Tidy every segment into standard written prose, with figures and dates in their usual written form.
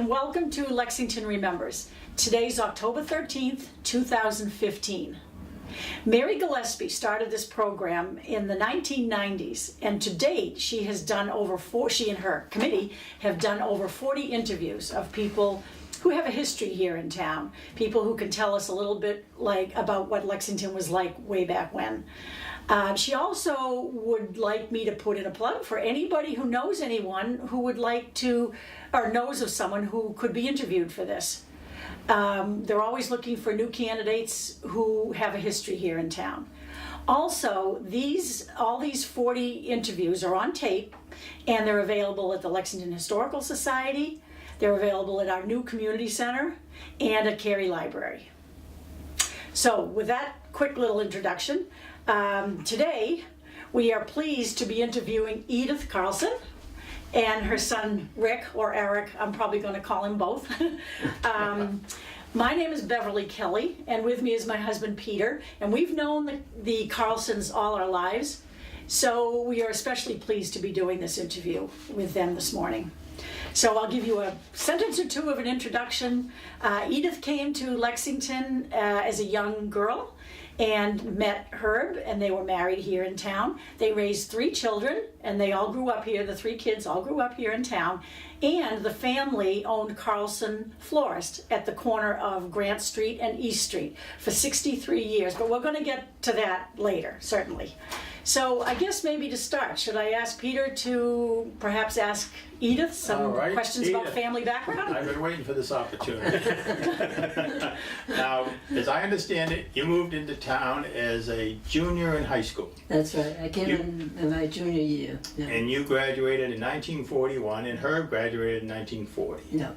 and welcome to Lexington Remembers. Today's October 13th, 2015. Mary Gillespie started this program in the 1990s, and to date she has done she and her committee have done over 40 interviews of people who have a history here in town, people who can tell us a little bit about what Lexington was like way back when. She also would like me to put in a plug for anybody who knows anyone who would like to, or knows of someone who could be interviewed for this. They're always looking for new candidates who have a history here in town. Also, all these 40 interviews are on tape, and they're available at the Lexington Historical Society, they're available at our new community center, and at Cary Library. So with that quick little introduction, today we are pleased to be interviewing Edith Carlson and her son Rick, or Eric, I'm probably going to call him both. My name is Beverly Kelley, and with me is my husband Peter, and we've known the Carlsons all our lives, so we are especially pleased to be doing this interview with them this morning. So I'll give you a sentence or two of an introduction. Edith came to Lexington as a young girl and met Herb, and they were married here in town. They raised 3 children, and they all grew up here. The 3 kids all grew up here in town. And the family owned Carlson Florist at the corner of Grant Street and East Street for 63 years. But we're going to get to that later, certainly. So I guess maybe to start, should I ask Peter to perhaps ask Edith some questions about family background? I've been waiting for this opportunity. Now, as I understand it, you moved into town as a junior in high school. That's right. I came in my junior year. Yeah. And you graduated in 1941, and Herb graduated in 1940. Yeah.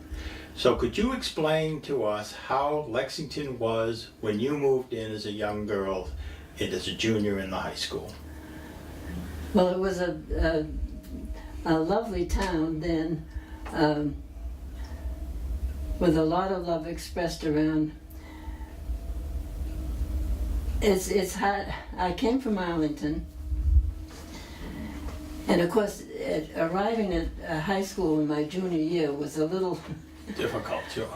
So could you explain to us how Lexington was when you moved in as a young girl and as a junior in the high school? Well, it was a lovely town then, with a lot of love expressed around. It's hard. I came from Arlington, and of course, arriving at high school in my junior year was a little difficult, sure.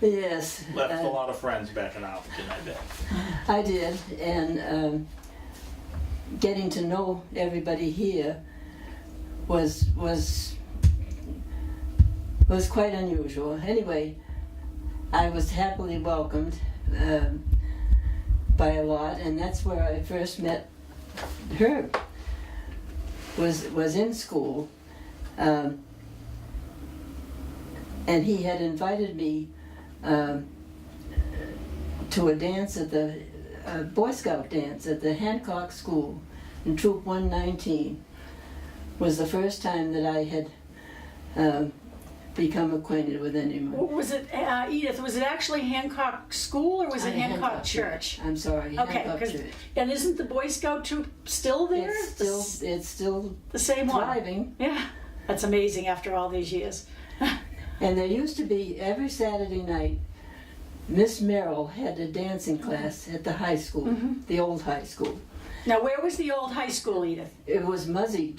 Yes. Left a lot of friends back in Arlington, I bet. I did, and getting to know everybody here was quite unusual. Anyway, I was happily welcomed by a lot, and that's where I first met Herb. Was in school, and he had invited me to a dance at the Boy Scout dance at the Hancock School in Troop 119. Was the first time that I had become acquainted with anyone. Was it, Edith, was it actually Hancock School or was it Hancock Church? I'm sorry, Okay, Hancock Church. And isn't the Boy Scout troop still there? It's still the same one. thriving. Yeah, that's amazing after all these years. And there used to be, every Saturday night, Miss Merrill had a dancing class at the high school, the old high school. Now, where was the old high school, Edith? It was Muzzy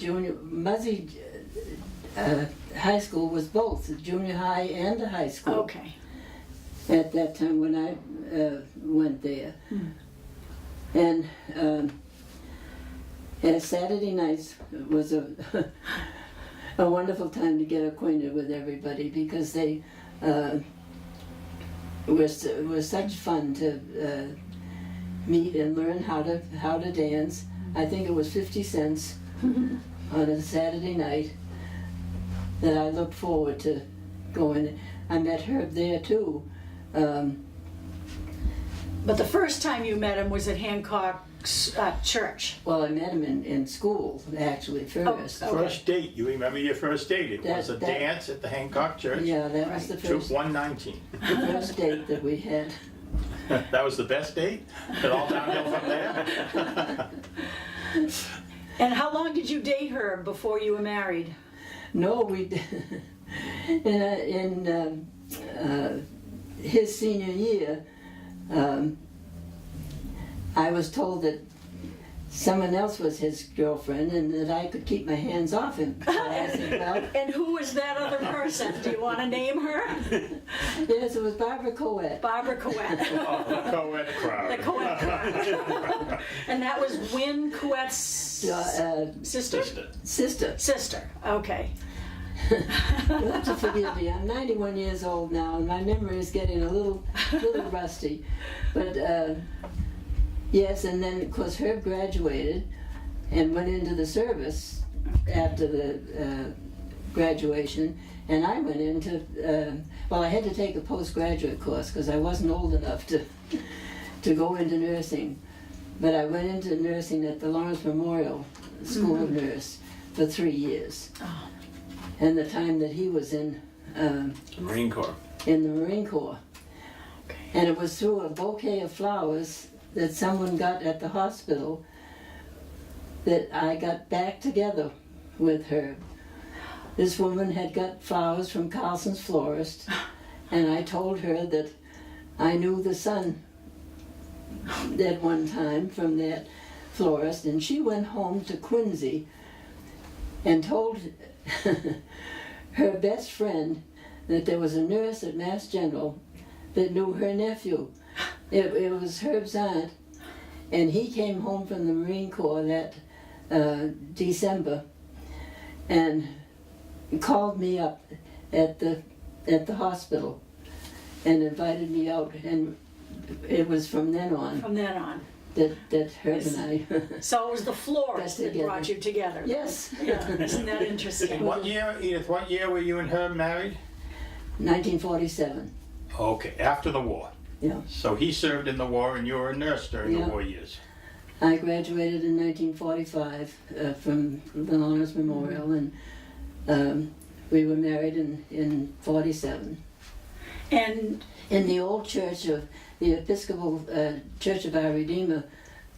High School was both the junior high and the high school. Okay. At that time when I went there. And Saturday nights was a wonderful time to get acquainted with everybody, because they it was such fun to meet and learn how to dance. I think it was 50 cents on a Saturday night that I looked forward to going. I met Herb there too. But the first time you met him was at Hancock Church. Well, I met him in school, actually, first. Oh, okay. First date, you remember your first date? It was a dance at the Hancock Church. Yeah, that was the Troop first, 119. the first date that we had. That was the best date? It all downhill from there? And how long did you date her before you were married? No, we did. In his senior year, I was told that someone else was his girlfriend and that I could keep my hands off him. So I said, well, And who was that other person? Do you want to name her? yes, it was Barbara Coet. Barbara Couette. Oh, the co-ed The crowd. Couette crowd. And that was Win Couette's sister? Sister. Sister, okay. You'll have to forgive me. I'm 91 years old now, and my memory is getting a little rusty. But yes, and then of course Herb graduated and went into the service after the graduation, and I went into well, I had to take a postgraduate course because I wasn't old enough to go into nursing. But I went into nursing at the Lawrence Memorial School of Nurse for 3 years. Oh. And the time that he was in Marine Corps. in the Marine Corps. Okay. And it was through a bouquet of flowers that someone got at the hospital that I got back together with her. This woman had got flowers from Carlson's Florist, and I told her that I knew the son at one time from that florist, and she went home to Quincy and told her best friend that there was a nurse at Mass General that knew her nephew. It was Herb's aunt, and he came home from the Marine Corps that December and called me up at the hospital and invited me out, and it was from then on From then on. that Herb and I So it was the florist Got that together. brought you together. yes, Yeah, isn't that interesting? What year, Edith, what year were you and Herb married? 1947. Okay, after the war. Yeah, So he served in the war and you were a nurse during Yeah. the war years. I graduated in 1945 from the Lawrence Memorial, and we were married in 47. And In the old church of the Episcopal Church of Our Redeemer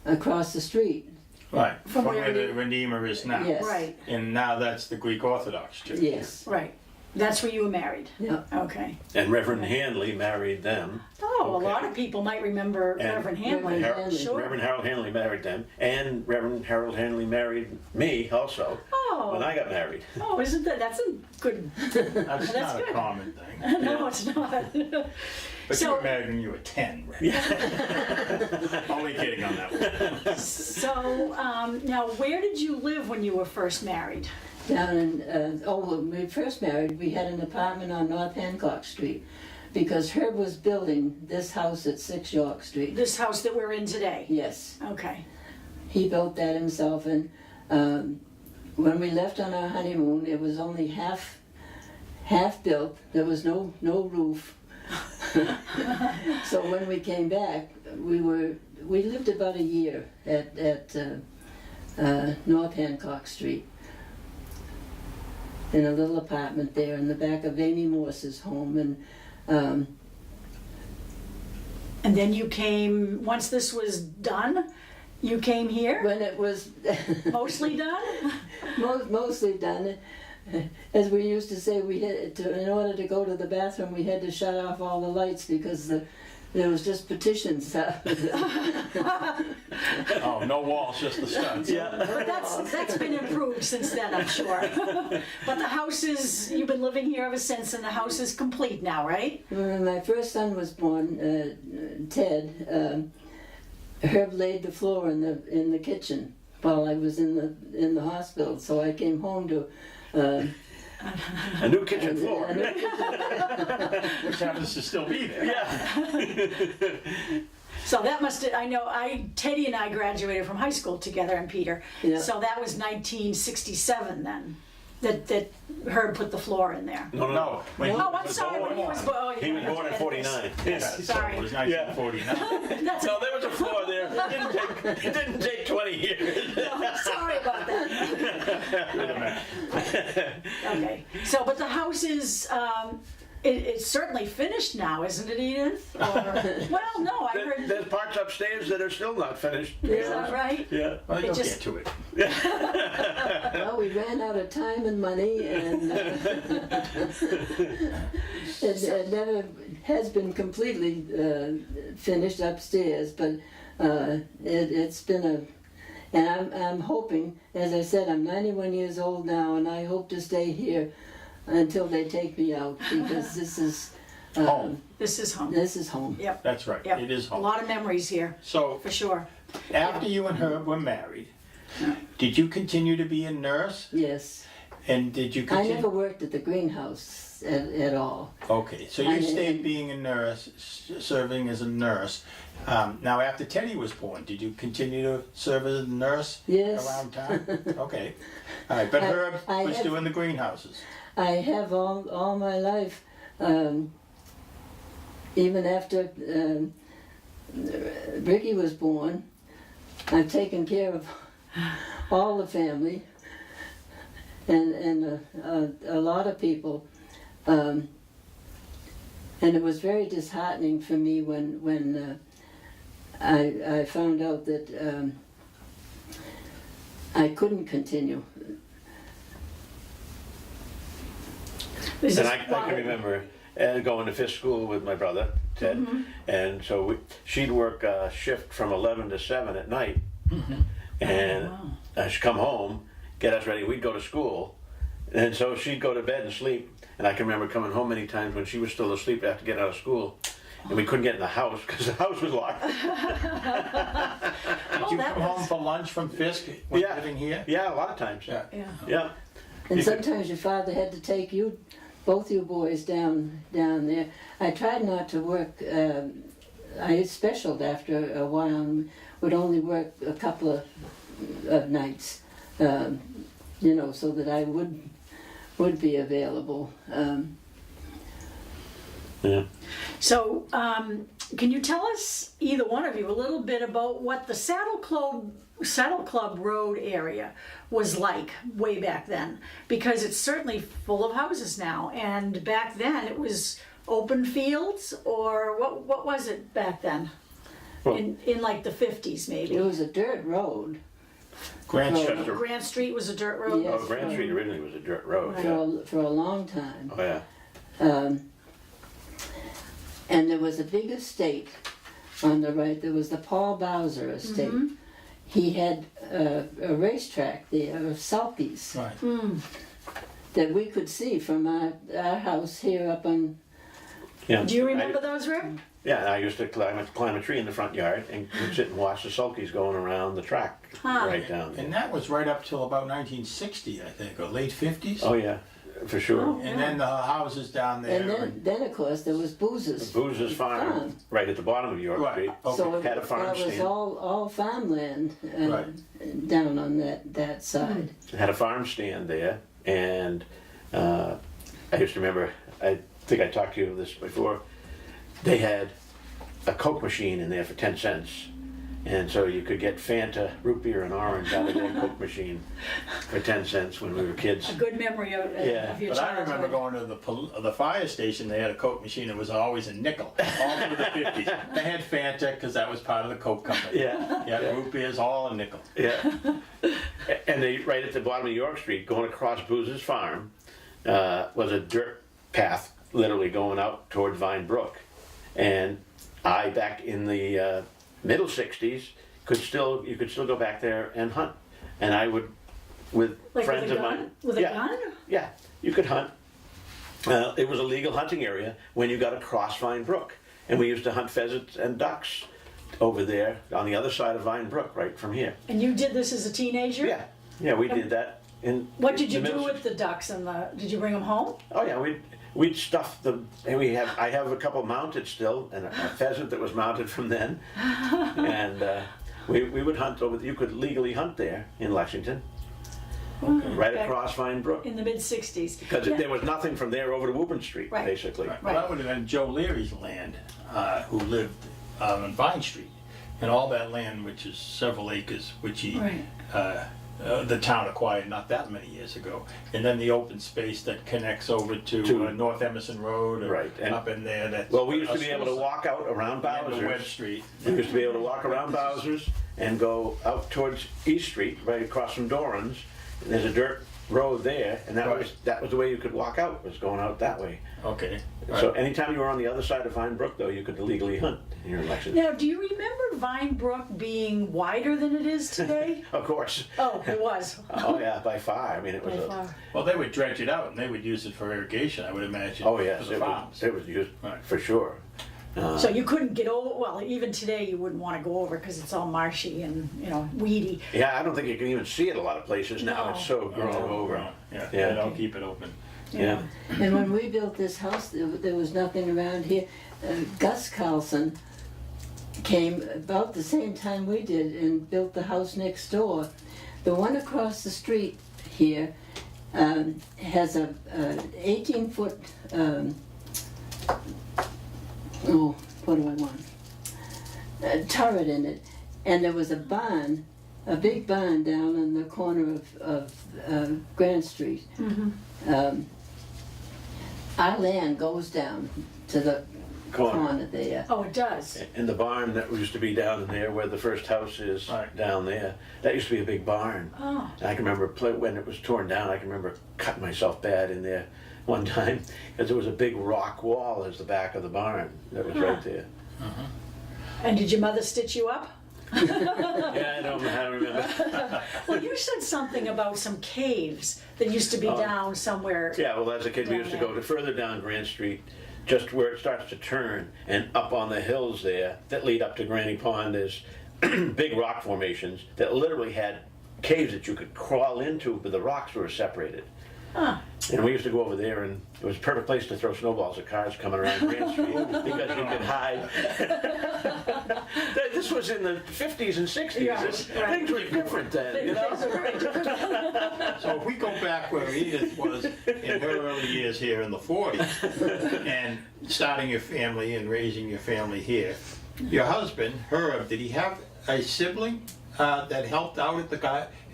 across the street. Right, From from where where the you- Redeemer is now. Yes. right, And now that's the Greek Orthodox Church. Yes. right. That's where you were married. Yeah. Okay. And Reverend Handley married them. Oh, Okay. a lot of people might remember And Reverend Handley. Reverend Har- Handley. Sure. Reverend Harold Handley married them. And Reverend Harold Handley married me also when Oh, I got married. oh, isn't that's a good? That's not good. a common thing. No, it's not. But So- you were married when you were 10, right? Only kidding on that one. So now, where did you live when you were first married? Down in, when we first married, we had an apartment on North Hancock Street because Herb was building this house at 6 York Street. This house that we're in today. Yes, Okay. he built that himself, and when we left on our honeymoon, it was only half built. There was no roof. So when we came back, we lived about a year at North Hancock Street in a little apartment there in the back of Amy Morse's home, and And then you came once this was done. You came here, when it was mostly done. mostly done, as we used to say, we had in order to go to the bathroom, we had to shut off all the lights because there was just petitions. Oh, no walls, just the studs. But that's been improved since then, I'm sure. But the house is, you've been living here ever since, and the house is complete now, right? When my first son was born, Ted, Herb laid the floor in the kitchen while I was in the hospital. So I came home to A new kitchen floor. a new kitchen. Which happens to still be there. Yeah. So that must, I know, Teddy and I graduated from high school together, and Peter. Yeah. So that was 1967 then, that Herb put the floor in there. No. When he Oh, I'm was sorry, when he was born. Oh, He was born in 49. Yeah, Sorry. so it was 1949. That's So there was a floor there. It didn't take 20 years. sorry about that. Wait a minute. Okay, so, but the house is, it's certainly finished now, isn't it, Edith? Or, well, no, I heard, There's parts upstairs that are still not finished. is that right? Yeah. Well, It you'll just- get to it. Well, we ran out of time and money, and it never has been completely finished upstairs. But it's been And I'm hoping, as I said, I'm 91 years old now, and I hope to stay here until they take me out, because this is Home. This is home. This is home. Yep. That's right, Yep. it is A home. lot of memories here, So, for sure. after you and Herb were married, did you continue to be a nurse? Yes. And did you I continue? never worked at the greenhouse at all. Okay, so I you didn't- stayed being a nurse, serving as a nurse. Now, after Teddy was born, did you continue to serve as a nurse Yes. around town? Okay. All right, but I- Herb I was have- doing the greenhouses. I have all my life, even after Ricky was born, I've taken care of all the family and a lot of people. And it was very disheartening for me when I found out that I couldn't continue. This And is I can remember going to Fisk School with my brother, Ted, and so she'd work a shift from 11 to 7 at night, and she'd come home, get us ready, we'd go to school, and so she'd go to bed and sleep, and I can remember coming home many times when she was still asleep after getting out of school, and we couldn't get in the house because the house was locked. Did you that come was- home for lunch from Fisk when Yeah. living here? Yeah, a lot of times. Yeah. Yeah. Yeah. And You could- sometimes your father had to take you, both you boys, down there. I tried not to work. I specialed after a while and would only work a couple of nights, so that I would be available. Yeah. So, can you tell us, either one of you, a little bit about what the Saddle Club Road area was like way back then? Because it's certainly full of houses now, and back then it was open fields, or what was it back then? Well- In like the 50s maybe. It was a dirt road Grandchester. Grant Street was a dirt road. Yes. Oh, Grand Street originally was a dirt road. for Yeah. for a long time. Oh yeah. And there was a big estate on the right. There was the Paul Bowser estate. He had a racetrack there of sulkies Right. that we could see from our house here up on. Yeah. Do you remember those, Rick? Yeah, I used to climb a tree in the front yard and sit and watch the sulkies going around the track Huh. right down there. And that was right up till about 1960, I think, or late 50s. Oh yeah, for sure. Oh. And then the houses down there. And then of course there was Boozer's. Boozer's Farm, right at the bottom of York Right. Street. Okay. So Had a farm that was stand. all farmland Right. down on that side. Had a farm stand there, and I used to remember. I think I talked to you this before. They had a Coke machine in there for 10 cents. And so you could get Fanta, root beer, and orange out of their Coke machine for 10 cents when we were kids. A good memory of Yeah. your But I childhood. remember going to the fire station. They had a Coke machine. It was always a nickel, all through the 50s. They had Fanta because that was part of the Coke company. Yeah. Yeah, root beers, all a nickel. Yeah. And they, right at the bottom of York Street, going across Boozer's Farm, was a dirt path, literally going out towards Vine Brook. And I, back in the middle 60s, you could still go back there and hunt. And I would, with Like friends with a of gun? mine. With a Yeah. gun? Yeah, you could hunt. It was a legal hunting area when you got across Vine Brook. And we used to hunt pheasants and ducks over there on the other side of Vine Brook, right from here. And you did this as a teenager? Yeah, we did that. What did you the do middle- with the ducks and did you bring them home? Oh yeah, we'd stuff them, and I have a couple mounted still, and a pheasant that was mounted from then, and we would hunt over. You could legally hunt there in Lexington, right Back across Vine Brook, in the mid-60s. because there was nothing from there over to Woburn Street, Right. basically. Right. Well, that would have been Joe Leary's land, who lived on Vine Street. And all that land, which is several acres, which he, Right. the town acquired not that many years ago. And then the open space that connects over to North Emerson Road, or Right, and- up in there. That's Well, we used to be able to walk out around down to Webb Bowser's. Street. We used to be able to walk around Bowser's and go out towards East Street, right across from Doran's. And there's a dirt road there, and Right. that was the way you could walk out, was going out that way. Okay. So anytime you were on the other side of Vine Brook, though, you could legally hunt. here in Lexington. Now, do you remember Vine Brook being wider than it is today? Of course. Oh, it was. Oh yeah, by far. I mean, it was By a. far. Well, they would dredge it out and they would use it for irrigation, I would imagine. Oh yes, for the farms. it was used Right. for sure. So you couldn't get over, well, even today you wouldn't want to go over because it's all marshy and, weedy. Yeah, I don't think you can even see it a lot of places now. No. It's so grown over. Yeah, Yeah. they don't keep it open. Yeah. And when we built this house, there was nothing around here. Gus Carlson came about the same time we did and built the house next door. The one across the street here has a 18-foot, what do I want? A turret in it. And there was a barn, a big barn down in the corner of Grand Street. Our land goes down to the corner there. Oh, it does. And the barn that used to be down there where the first house is Right. down there, that used to be a big barn. Oh. And I can remember when it was torn down, I can remember cutting myself bad in there one time because there was a big rock wall as the back of the barn that was right there. And did your mother stitch you up? Yeah, I don't remember. Well, you said something about some caves that used to be down somewhere. Yeah, well, as a kid, we used to go to further down Grand Street, just where it starts to turn, and up on the hills there that lead up to Granny Pond, there's big rock formations that literally had caves that you could crawl into, but the rocks were separated. Huh. And we used to go over there, and it was a perfect place to throw snowballs at cars coming around Grand Street because you could hide. This was in the 50s and 60s. Right. Things were different then, you know? So if we go back where Edith was in her early years here in the 40s, and starting your family and raising your family here, your husband, Herb, did he have a sibling that helped out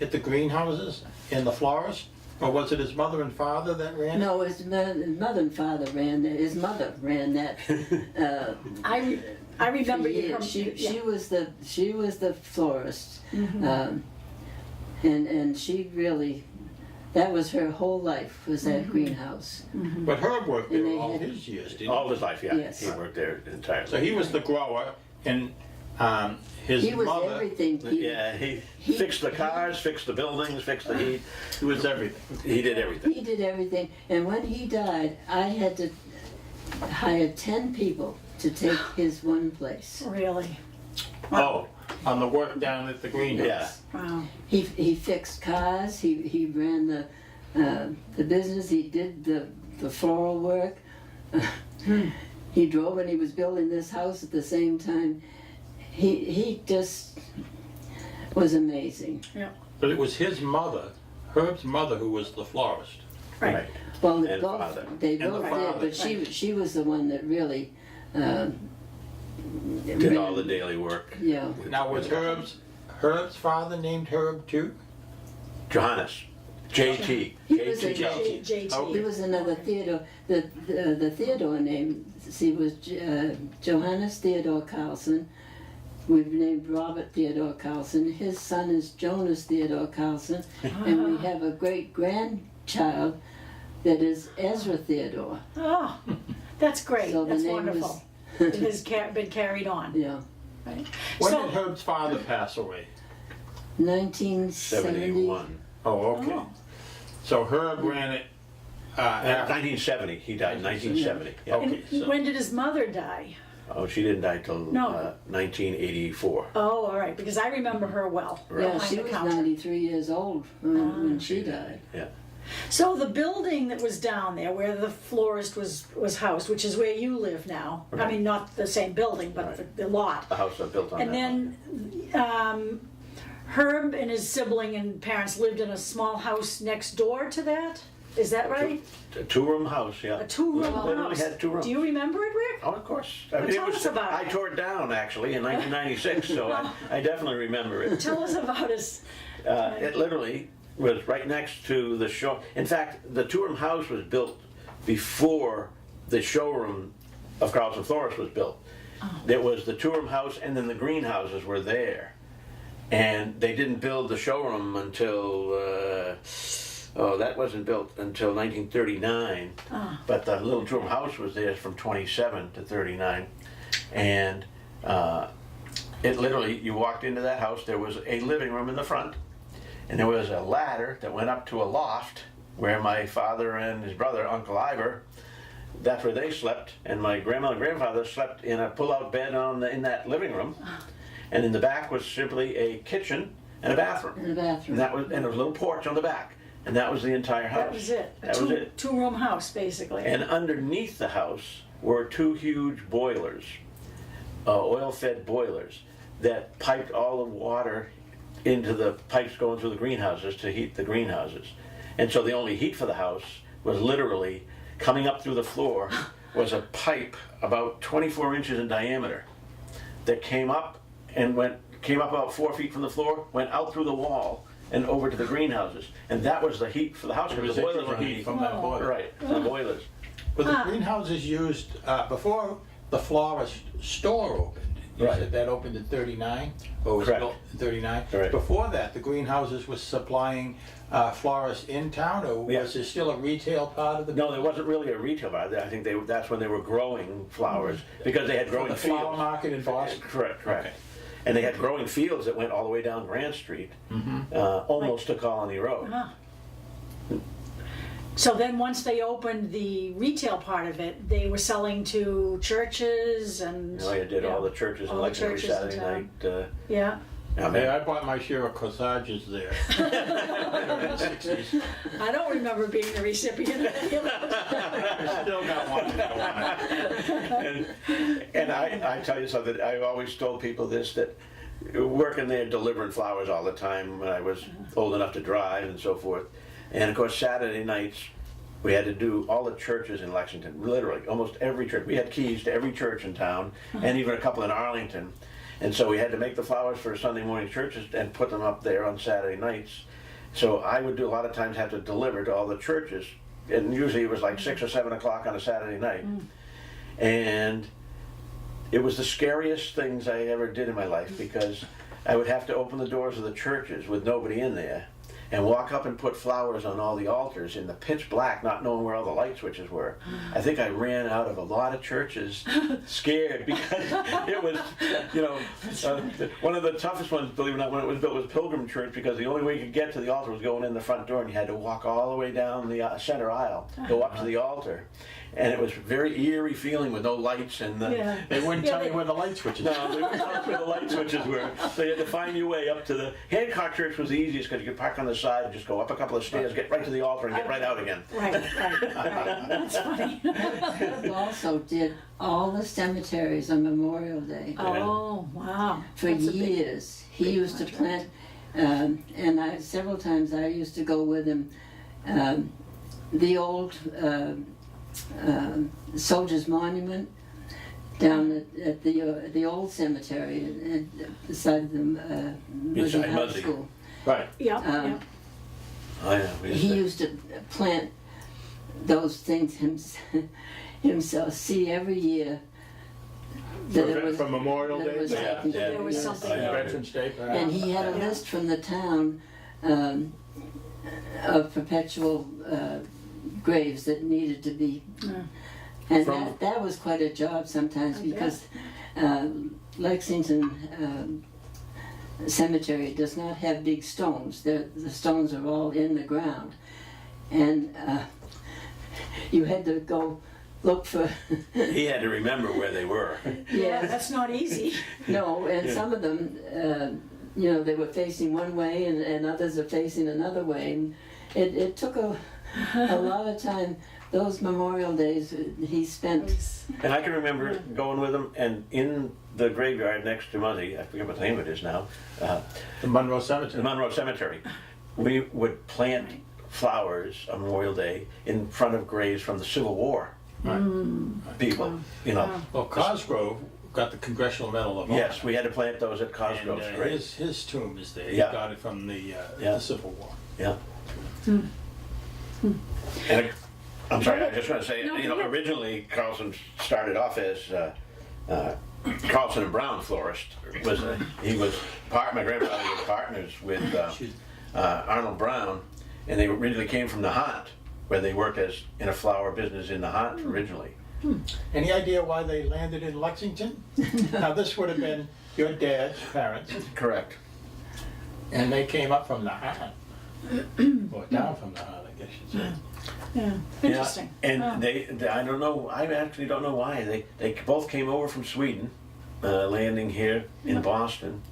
at the greenhouses in the florist? Or was it his mother and father that ran it? No, his mother and father ran that. His mother ran that. I remember you from, She was the florist, and she really, that was her whole life, was that greenhouse. But Herb worked there And they all had- his years, didn't he? All his life, yeah. Yes. He worked there entirely. So he was the grower, and his He was mother, everything. Yeah, he fixed the cars, fixed the buildings, fixed the heat. he was everything. He did everything. He did everything, and when he died, I had to hire 10 people to take his one place. really. Oh, on the work down at the greenhouse. Yeah. Wow. He fixed cars. He ran the business. He did the floral work. He drove, and he was building this house at the same time. He just was amazing. Yeah. But it was his mother, Herb's mother, who was the florist. Right. Well, And father. they And the both did, father. but she was the one that really Did all the daily work. Yeah. Now, was Herb's father named Herb too? Johannes. JT. He was a JT. JT. Okay. He was another Theodore. The Theodore name, see, was Johannes Theodore Carlson. We've named Robert Theodore Carlson. His son is Jonas Theodore Carlson. And we have a great-grandchild that is Ezra Theodore. Oh, that's great. So the That's name wonderful. It has been carried on. Yeah. Right. When So- did Herb's father pass away? 1970. 71. Oh, okay. Oh. So Herb ran it after. 1970. He died in 1970. Yeah. Okay, And so when did his mother die? Oh, she didn't die till No. 1984. Oh, all right, because I remember her well. Yeah, behind she the was counter. 93 years old when she died. Yeah. So the building that was down there where the florist was housed, which is where you live now. I Right. mean, not the same building, but Right. the lot. The house I built on And that then Herb and his sibling and parents lived in a small house next door to that? Is that right? one. A two-room house, yeah. A two-room Literally house. had two rooms. Do you remember it, Rick? Oh, of course. Tell us about I it. tore it down, actually, in 1996, so I definitely remember it. Tell us about it. It literally was right next to the show. In fact, the two-room house was built before the showroom of Carlson Florist was built. There was the two-room house, and then the greenhouses were there. And they didn't build the showroom until, that wasn't built until 1939. But the little two-room house was there from 27 to 39. And it literally, you walked into that house, there was a living room in the front, and there was a ladder that went up to a loft where my father and his brother, Uncle Ivor, that's where they slept, and my grandma and grandfather slept in a pull-out bed in that living room, and in the back was simply a kitchen and a bathroom. In the bathroom. And there was a little porch on the back, and that was the entire house. That was it. That was it. Two-room house, basically. And underneath the house were two huge boilers, oil-fed boilers, that piped all the water into the pipes going through the greenhouses to heat the greenhouses. And so the only heat for the house was literally coming up through the floor was a pipe about 24 inches in diameter that came up about 4 feet from the floor, went out through the wall and over to the greenhouses. And that was the heat for the house because the boilers were heating from that boiler. Right, the boilers. Were the greenhouses used before the florist store opened? You Right. said that opened in 39? Or was Correct. built in 39? Right. Before that, the greenhouses was supplying florists in town, or was Yes. there still a retail part of the No, there wasn't really a retail bar. I think that's when they were growing flowers because they had growing the flower fields. market in Boston? Correct. Okay. And they had growing fields that went all the way down Grand Street, almost to Colony Road. Ah. So then, once they opened the retail part of it, they were selling to churches and. You know, I did all the churches in all the Lexington every churches in Saturday night. Yeah. I Hey, mean, I bought my share of corsages there. In the 60s. I don't remember being the recipient of any of those. I still got one to go on it. and I tell you something, I've always told people this, that working there delivering flowers all the time when I was old enough to drive and so forth. And of course, Saturday nights, we had to do all the churches in Lexington, literally, almost every church. We had keys to every church in town, and even a couple in Arlington. And so we had to make the flowers for Sunday morning churches and put them up there on Saturday nights. So I would do a lot of times have to deliver to all the churches, and usually it was like 6 or 7 o'clock on a Saturday night. And it was the scariest things I ever did in my life because I would have to open the doors of the churches with nobody in there and walk up and put flowers on all the altars in the pitch black, not knowing where all the light switches were. I think I ran out of a lot of churches scared because it was, one of the toughest ones, believe it or not, when it was built was Pilgrim Church because the only way you could get to the altar was going in the front door and you had to walk all the way down the center aisle, go up to the altar. And it was a very eerie feeling with no lights and They wouldn't tell you where the light switches were. no, they wouldn't tell us where the light switches were. So you had to find your way up to the Hancock Church was the easiest because you could park on the side and just go up a couple of stairs, get right to the altar, and get right out again. Right. That's funny. He also did all the cemeteries on Memorial Day. Oh, wow. For That's a big- years. He big used to contract. plant, and several times I used to go with him. The old Soldiers Monument down at the old cemetery beside the Muzzy High Muzzy. School. Right. Yeah, Um, Oh, yeah. He used to plant those things himself. See, every year that it was From Memorial that it Day? was Yeah, taken yeah. care There of, was yes. something Yeah. Veterans Day? And he had a list from the town of perpetual graves that needed to be, and From- that was quite a job sometimes I because Lexington Cemetery does not have big stones. The stones are all in the ground, and you had to go look for. He had to remember where they were. Yeah, that's not easy. No, and Yeah. some of them, they were facing one way and others are facing another way. And it took a lot of time. Those Memorial Days he spent. And I can remember going with him, and in the graveyard next to Muzzy, I forget what the name of it is now, The Monroe the Cemetery. Monroe Cemetery, we would plant flowers on Memorial Day in front of graves from the Civil War people, Well, Cosgrove got the Congressional Medal of Honor. Yes, we had to plant those at And Cosgrove's grave. his tomb is there. He Yeah. got it from the Yeah. Civil War. Yeah. And I'm sorry, I just want to say, No, yeah. originally Carlson started off as Carlson and Brown Florist. He was my grandfather was partners with Arnold Brown, and they originally came from the Nahant, where they worked in a flower business in Nahant originally. Any idea why they landed in Lexington? Now, this would have been your dad's parents, Correct. and they came up from the heart. Or down from the heart, I guess you'd say. Yeah, interesting. Yeah, and Oh. they, I don't know, I actually don't know why. They both came over from Sweden, landing here in Boston,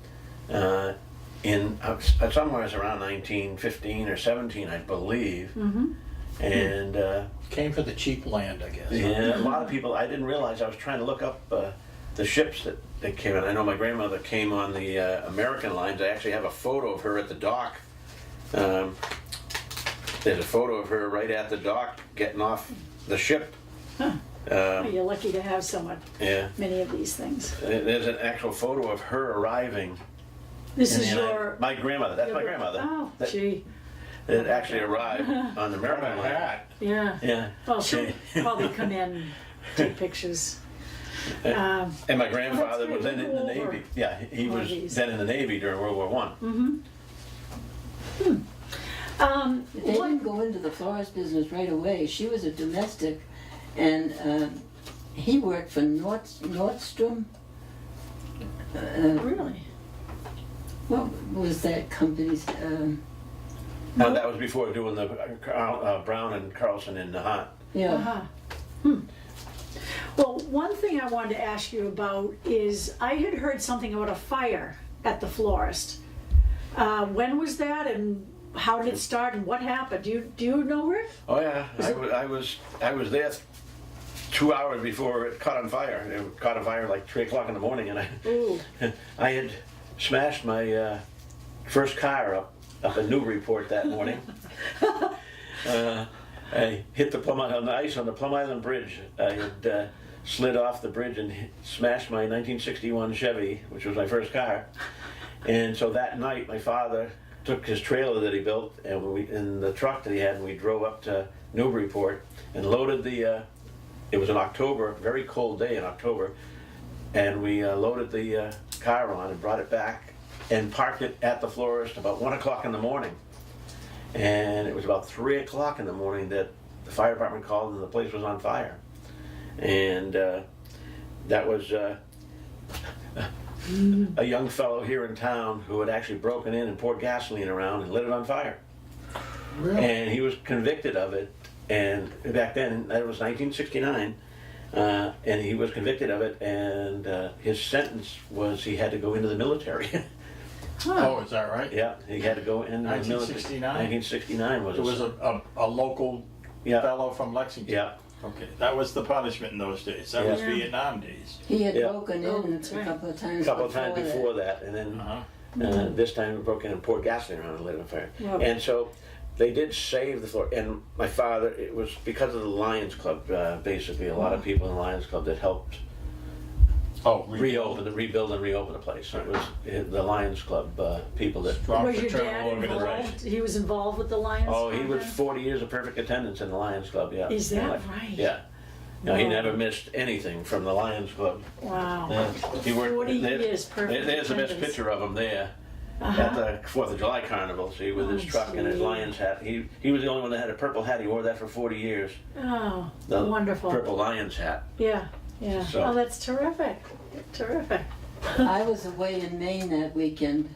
in somewhere around 1915 or 17, I believe. And Came for the cheap land, I guess. yeah, a lot of people, I didn't realize, I was trying to look up the ships that came in. I know my grandmother came on the American lines. I actually have a photo of her at the dock. There's a photo of her right at the dock getting off the ship. You're lucky to have Yeah. many of these things. There's an actual photo of her arriving. This in is the United- your. my grandmother. That's my grandmother. Oh, That- gee, That actually arrived on the What a American line. hat. yeah. Yeah. Well, she'll probably come in and take pictures. And my grandfather great. was then in the We'll go over Navy. Yeah, he one of was these. then in the Navy during World War One. They What, didn't go into the florist business right away. She was a domestic, and he worked for Nordstrom. really? What was that company's? That was before doing the Brown and Carlson in the Hot. Yeah, Uh-huh. Well, one thing I wanted to ask you about is I had heard something about a fire at the florist. When was that, and how did it start, and what happened? Do you know, Rick? Oh yeah, I was there 2 hours before it caught on fire. It caught on fire like 3 o'clock in the morning, and Ooh. I had smashed my first car up in Newburyport that morning. I hit the on the ice on the Plum Island Bridge. I had slid off the bridge and smashed my 1961 Chevy, which was my first car. And so that night, my father took his trailer that he built and in the truck that he had, and we drove up to Newburyport and loaded the. It was in October, very cold day in October, and we loaded the car on and brought it back and parked it at the florist about 1 o'clock in the morning. And it was about 3 o'clock in the morning that the fire department called and the place was on fire. And that was a young fellow here in town who had actually broken in and poured gasoline around and lit it on fire. Really? And he was convicted of it. And back then, that was 1969, and he was convicted of it. And his sentence was he had to go into the military. Oh, is that right? Yeah, he had to go in the military. 1969? 1969 was. It was a local Yeah. fellow from Lexington? Yeah. Okay, that was the punishment in those days. That was Yeah. Vietnam days. he had Yeah. broken Oh, in that's a right. couple of times. A couple of times before that, and then Uh-huh. this time he broke in and poured gasoline around and lit it on fire. Wow. And so they did save the floor. And my father, it was because of the Lions Club, basically, a lot of people in the Lions Club that helped Oh, rebuild and reopen the place. It was the Lions Club people that. Strong Was your fraternal dad organization. involved? He was involved with the Lions? Oh, he Club was then? 40 years of perfect attendance in the Lions Club. Yeah. Is that Yeah. right? Yeah. No, he Wow. never missed anything from the Lions Club. Wow. He worked. 40 years, perfect There's the best attendance. picture of him there. Uh-huh. At the 4th of July carnival, see, with his Oh, truck and his gee. Lions hat. He was the only one that had a purple hat. He wore that for 40 years. Oh, The wonderful. purple Lions hat. Yeah, yeah. So- Oh, that's terrific. Terrific. I was away in Maine that weekend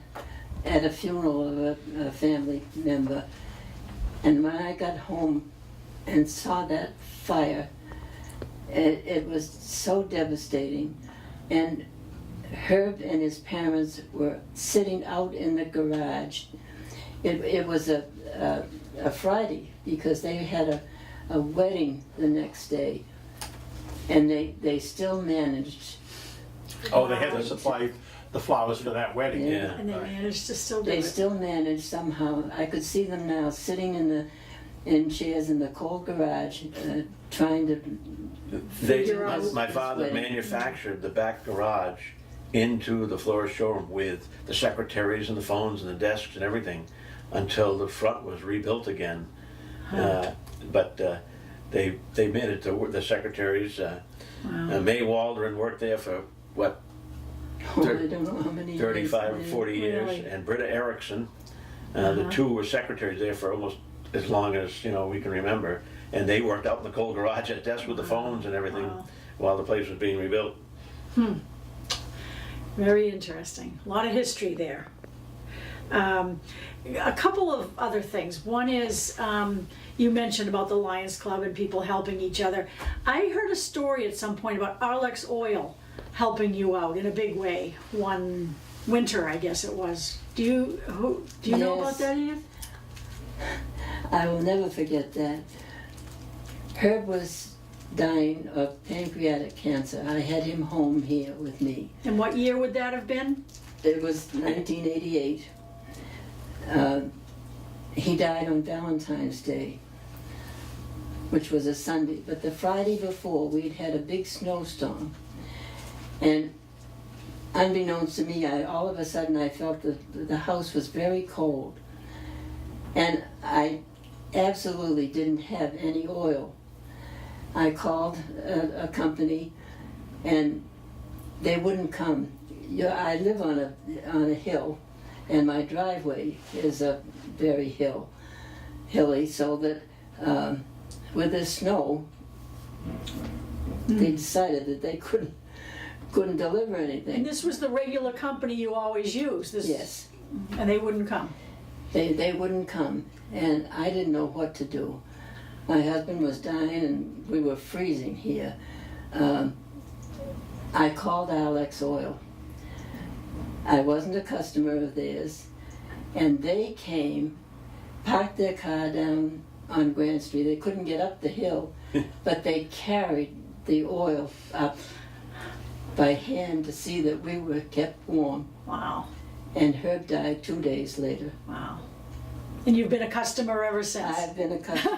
at a funeral of a family member, and when I got home and saw that fire, it was so devastating. And Herb and his parents were sitting out in the garage. It was a Friday because they had a wedding the next day, and they still managed. Oh, they had to supply the flowers for that wedding. Yeah. And they managed to still do They it. still managed somehow. I could see them now sitting in chairs in the cold garage, trying to. Figure out- My father This way. manufactured the back garage into the florist showroom with the secretaries and the phones and the desks and everything until the front was rebuilt again. But they made it to the secretaries. May Waldron worked there for what, Oh, I don't know how many. 35 or years. 40 years, Really? and Britta Erickson. The two were secretaries there for almost as long as we can remember. and they worked out in the cold garage at desk with the phones and everything Wow. while the place was being rebuilt. Very interesting. A lot of history there. A couple of other things. One is you mentioned about the Lions Club and people helping each other. I heard a story at some point about Arlex Oil helping you out in a big way one winter, I guess it was. Do you know about Yes. that, Edith? I will never forget that. Herb was dying of pancreatic cancer. I had him home here with me. And what year would that have been? It was 1988. He died on Valentine's Day, which was a Sunday. But the Friday before, we'd had a big snowstorm. And unbeknownst to me, all of a sudden I felt the house was very cold. And I absolutely didn't have any oil. I called a company and they wouldn't come. I live on a hill, and my driveway is a very hilly, so that with the snow, they decided that they couldn't deliver And anything. this was the regular company you always use? Yes, And they wouldn't come? they wouldn't come, and I didn't know what to do. My husband was dying, and we were freezing here. I called Alex Oil. I wasn't a customer of theirs, and they came, parked their car down on Grand Street. They couldn't get up the hill, but they carried the oil up by hand to see that we were kept warm. Wow, And Herb died 2 days later. wow. And you've been a customer ever since? I've been a customer.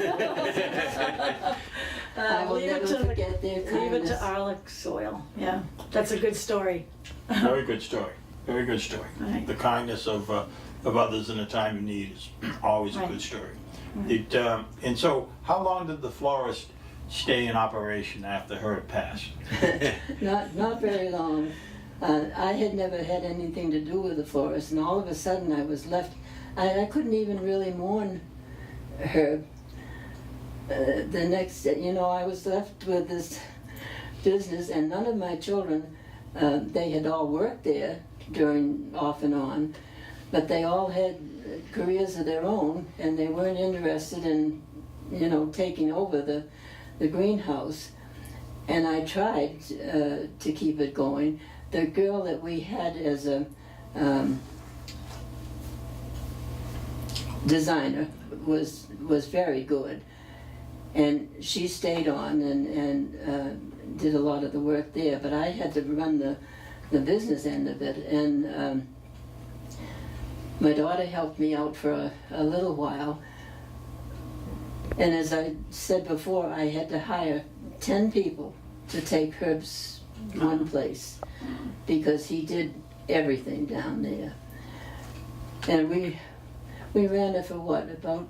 I will leave it never to the- forget their Leave it kindness. to Arlex Oil. Yeah, that's a good story. Very good story. Very good story. Right. The kindness of others in a time of need is always a Right. good story. And so, how long did the florist stay in operation after Herb passed? Not very long. I had never had anything to do with the florist, and all of a sudden I was left. I couldn't even really mourn Herb. The next, I was left with this business, and none of my children, they had all worked there during off and on, but they all had careers of their own, and they weren't interested in, taking over the greenhouse. And I tried to keep it going. The girl that we had as a designer was very good, and she stayed on and did a lot of the work there, but I had to run the business end of it, and my daughter helped me out for a little while. And as I said before, I had to hire 10 people to take Herb's one place, because he did everything down there. And we ran it for what, about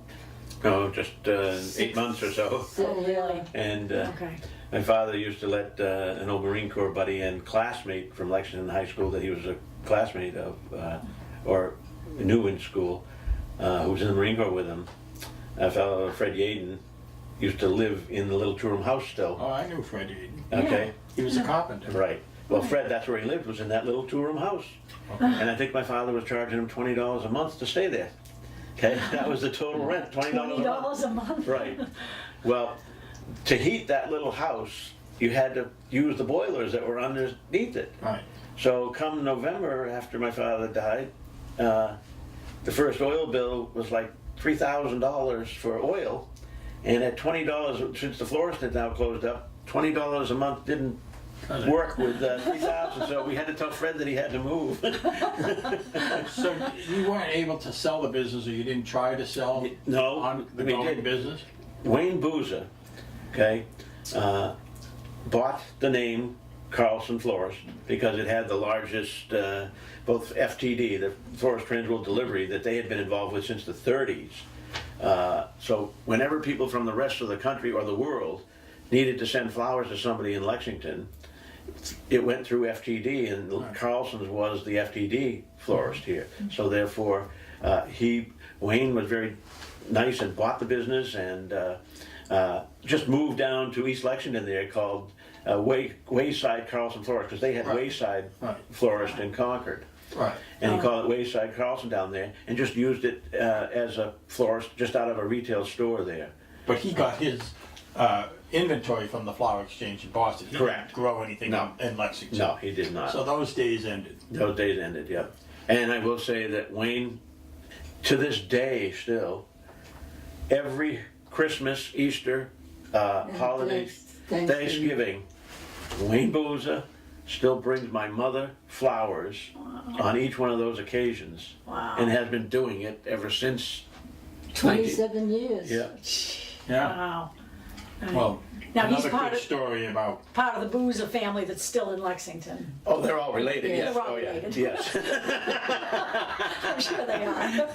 Just 8 months or so. Oh, really? And Okay. my father used to let an old Marine Corps buddy and classmate from Lexington High School that he was a classmate of, or knew in school, who was in the Marine Corps with him. A fellow, Fred Yaden, used to live in the little two-room house still. Oh, I knew Fred Eden. Okay? He was a carpenter. Right. Well, Fred, that's where he lived, was in that little two-room house. And I think my father was charging him $20 a month to stay there. Okay? That was the total rent, $20 a month. $20 a month? Right. Well, to heat that little house, you had to use the boilers that were underneath it. Right. So come November, after my father died, the first oil bill was like $3,000 for oil. And at $20, since the florist had now closed up, $20 a month didn't work with 3,000, so we had to tell Fred that he had to move. So you weren't able to sell the business, or you didn't try to sell No, on the we going didn't. business? Wayne Boozer, okay, bought the name Carlson Florist because it had the largest, both FTD, the Florist Transworld Delivery, that they had been involved with since the 30s. So whenever people from the rest of the country or the world needed to send flowers to somebody in Lexington, it went through FTD, and Carlson's was the FTD florist here. So therefore, Wayne was very nice and bought the business, and just moved down to East Lexington there called Wayside Carlson Florist, because they had Right. Wayside Right. Florist in Concord. Right. And he called it Wayside Carlson down there, and just used it as a florist just out of a retail store there. But he got his inventory from the Flower Exchange in Boston. He Correct. didn't grow anything No. up in Lexington. No, he did not. So those days ended. Those days ended, yeah. And I will say that Wayne, to this day still, every Christmas, Easter, holiday, Thanksgiving, Wayne Boozer still brings my mother flowers on each one of those occasions. Wow. And has been doing it ever since. 27 years. Yeah. Yeah. Wow. Well, Now, he's another part good of- story about. Part of the Boozer family that's still in Lexington. Oh, they're all related, Yeah. yes. They're all Oh, yeah. related. Yes. I'm sure they are.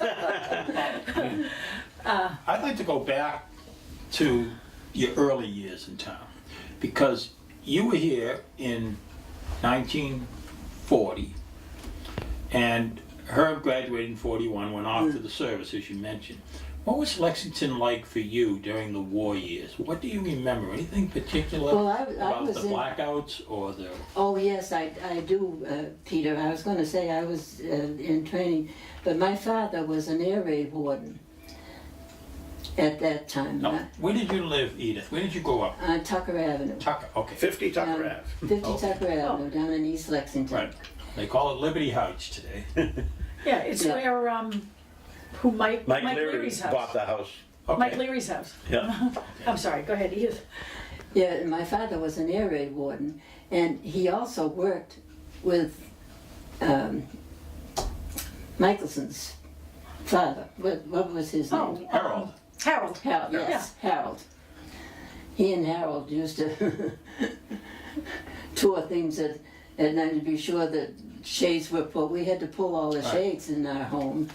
I'd like to go back to your early years in town, because you were here in 1940, and Herb graduated in 41, went off to the service, as you mentioned. What was Lexington like for you during the war years? What do you remember? Anything particular Well, I about was the in- blackouts or the... Oh, yes, I do, Peter. I was going to say I was in training, but my father was an air raid warden at that time. No, where did you live, Edith? Where did you grow up? Tucker Avenue. Tucker, okay. 50 Tucker Um, Ave. 50 Okay. Tucker Avenue, down in East Lexington. Right. They call it Liberty Heights today. Yeah, it's Yeah. where, who Mike Mike Leary Leary's house. bought the house. Mike Okay. Leary's house. Yeah. I'm sorry, go ahead, Edith. Yeah, my father was an air raid warden, and he also worked with Michelson's father. What was his name? Oh, Harold. Harold. Harold, yes, Harold. He and Harold used to tour things at night to be sure that shades were pulled. We had to pull all the Right. shades in our home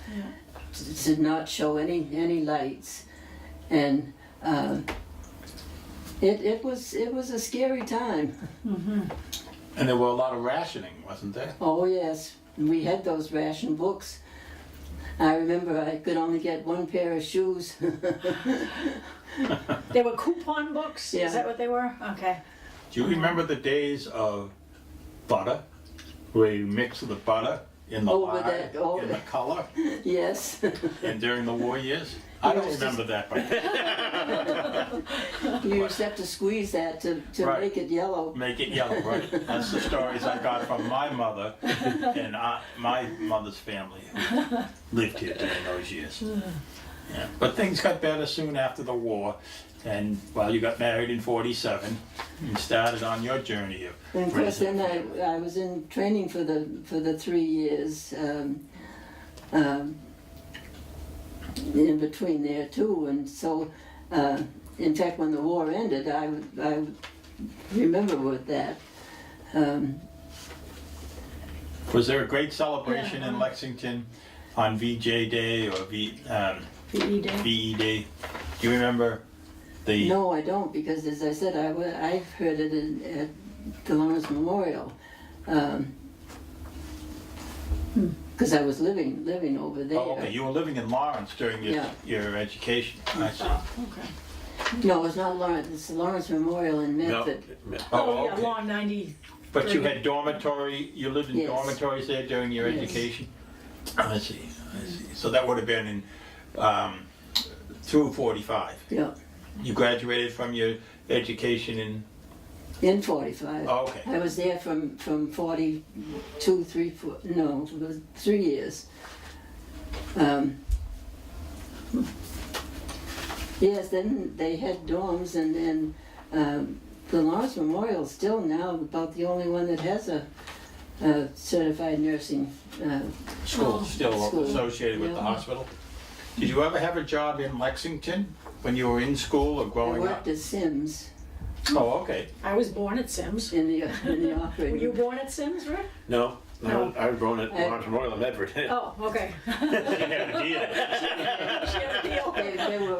to not show any lights, and it was a scary time. And there were a lot of rationing, wasn't there? Oh yes, we had those ration books. I remember I could only get one pair of shoes. They were coupon books? Yeah. Is that what they were? Okay. Do you remember the days of butter, where you mix the butter in the Oh, with lye, that- oh. in the color, Yes. and during the war years? I don't Yes. remember that, but You used to have to squeeze that to Right. make it yellow. make it yellow, right? That's the stories I got from my mother and my mother's family who lived here during those years. Yeah. But things got better soon after the war, and you got married in 47 and started on your journey of And of course, raising then a family. I was in training for the 3 years in between there too, and so in fact, when the war ended, I remember with that. Was there a great celebration Yeah. in Lexington on VJ Day or PE day. VE Day? Do you remember the? No, I don't, because as I said, I heard it at the Lawrence Memorial. Because I was living over there. Oh, okay. You were living in Lawrence during Yeah. your education. I see. Oh, okay. No, it's not Lawrence. It's the Lawrence Memorial in No. Medford. Oh, yeah, okay. long 90. But you had dormitory. You lived in Yes. dormitories there during your Yes. education. I see. I see. So that would have been in through 45. Yeah, You graduated from your education in 45. Oh, okay. I was there from 42, 3, 4, no, it was 3 years. Yes, then they had dorms, and then the Lawrence Memorial is still now about the only one that has a certified nursing. school, still School. associated with the Yeah. hospital. Did you ever have a job in Lexington when you were in school or I growing up? worked at Sims Oh, okay. I was born at Sims. in the Were operating. you born at Sims, Rick? No, No. I was born at Lawrence Memorial in Medford. Oh, okay. You had a deal. She had a deal. They were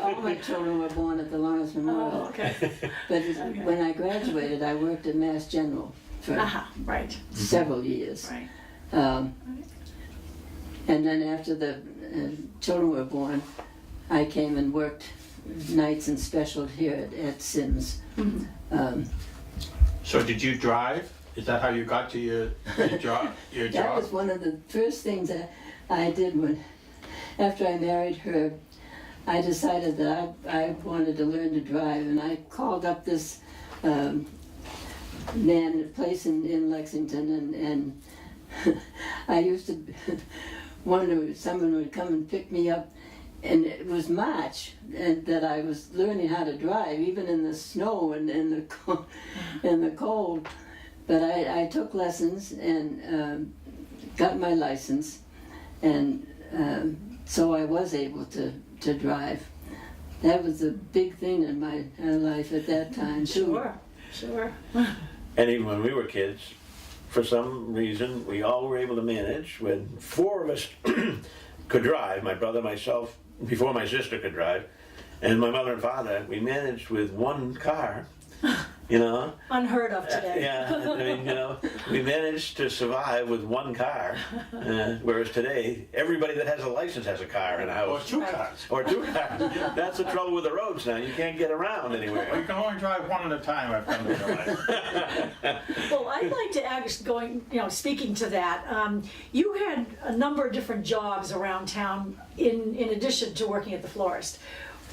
all my children were born at the Lawrence Memorial. Oh, okay. But when I graduated, I worked at Mass General for Right, several years. right. And then after the children were born, I came and worked nights and specials here at Sims. So did you drive? Is that how you got to your job? That was one of the first things that I did after I married her. I decided that I wanted to learn to drive, and I called up this place in Lexington, and I used to wonder if someone would come and pick me up, and it was March, and that I was learning how to drive, even in the snow and in the cold. But I took lessons and got my license, and so I was able to drive. That was a big thing in my life at that time, too. Sure. And even when we were kids, for some reason, we all were able to manage when 4 of us could drive, my brother, myself, before my sister could drive, and my mother and father, we managed with 1 car, you know. Unheard of today. Yeah, I mean, you know, we managed to survive with 1 car, whereas today, everybody that has a license has a car in a Or house. 2 cars. Or 2 cars. That's the trouble with the roads now, you can't get around Well, anywhere. you can only drive 1 at a time, I've come to realize. Well, I'd like to ask, speaking to that, you had a number of different jobs around town in addition to working at the florist.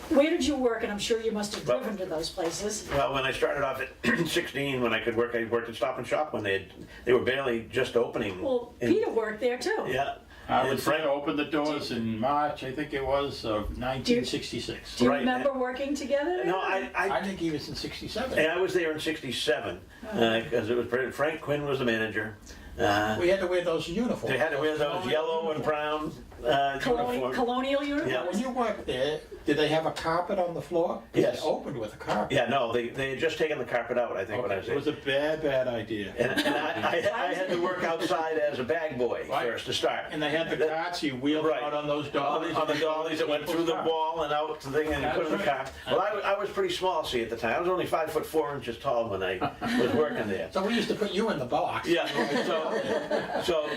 Where did you work? And I'm sure you must have driven to those places. Well, when I started off at 16, when I could work, I worked at Stop and Shop when they were barely just opening. Well, And- Peter worked there too. Yeah. I And was trying to open the doors in March, I think it was, of 1966. Do you Right. remember working together? No, I think he was in 67. I was there in 67, because it was Frank Quinn was the manager. We had to wear those uniforms. They had to wear those yellow and brown uniforms. Colonial uniforms? Yeah. When you worked there, did they have a carpet on the floor? 'Cause Yes. It opened with a carpet. Yeah, no, they had just taken the carpet out, I think, when I was It there. was a bad idea. And I had to work outside as a bag boy Right. first to start. And they had the carts, you wheeled Right. out on those On dollies. the dollies that went through the wall and out the thing and you put in the car. Well, I was pretty small, see, at the time. I was only 5 foot 4 inches tall when I was working there. So we used to put you in the box. Yeah,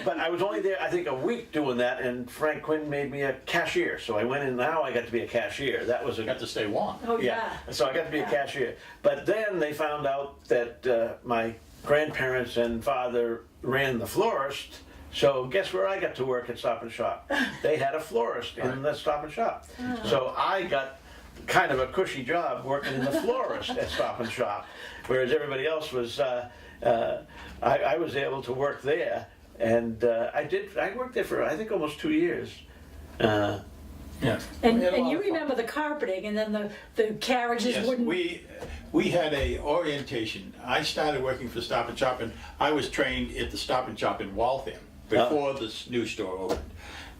but I was only there, I think, a week doing that, and Frank Quinn made me a cashier. So I went in, now I got to be a cashier. That was You got to stay warm. Oh, yeah. so I got to be a cashier. But then they found out that my grandparents and father ran the florist. So guess where I got to work at Stop and Shop? They had a florist in the Stop and Shop. So I got kind of a cushy job working in the florist at Stop and Shop, whereas everybody else was. I was able to work there, and I worked there for I think almost 2 years. Yeah. And We had a lot you of fun. remember the carpeting and then the carriages Yes, wouldn't... we had a orientation. I started working for Stop and Shop, and I was trained at the Stop and Shop in Waltham before this new store opened.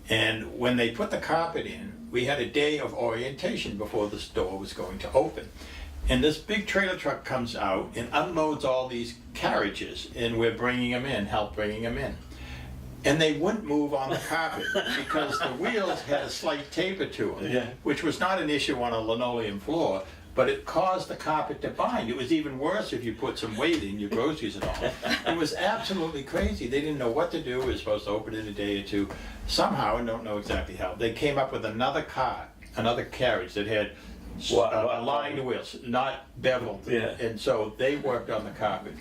And when they put the carpet in, we had a day of orientation before the store was going to open. And this big trailer truck comes out and unloads all these carriages, and we're bringing them in, help bringing them in. And they wouldn't move on the carpet because the wheels had a slight taper to them, Yeah. which was not an issue on a linoleum floor, but it caused the carpet to bind. It was even worse if you put some weight in your groceries and all. It was absolutely crazy. They didn't know what to do. We were supposed to open it in a day or two. Somehow, I don't know exactly how, they came up with another car, another carriage that had lined wheels, not beveled. Yeah. And so they worked on the carpet.